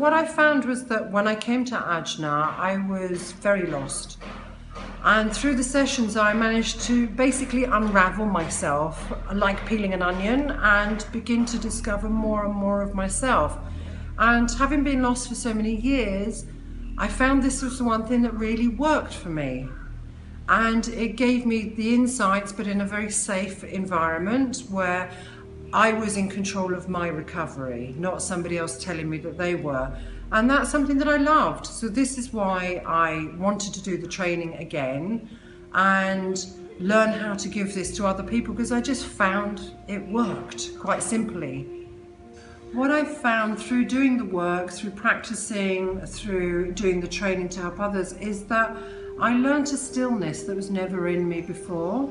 what I found was that when I came to Ajna, I was very lost. And through the sessions, I managed to basically unravel myself, like peeling an onion, and begin to discover more and more of myself. And having been lost for so many years, I found this was the one thing that really worked for me. And it gave me the insights, but in a very safe environment where I was in control of my recovery, not somebody else telling me that they were. And that's something that I loved. So this is why I wanted to do the training again and learn how to give this to other people, because I just found it worked, quite simply. What I've found through doing the work, through practicing, through doing the training to help others, is that I learned a stillness that was never in me before.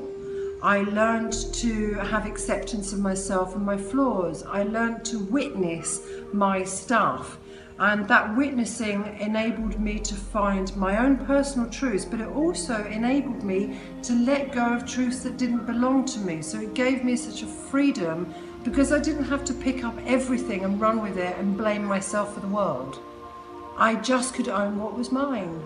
I learned to have acceptance of myself and my flaws. I learned to witness my stuff. And that witnessing enabled me to find my own personal truths, but it also enabled me to let go of truths that didn't belong to me. So it gave me such a freedom, because I didn't have to pick up everything and run with it and blame myself for the world. I just could own what was mine.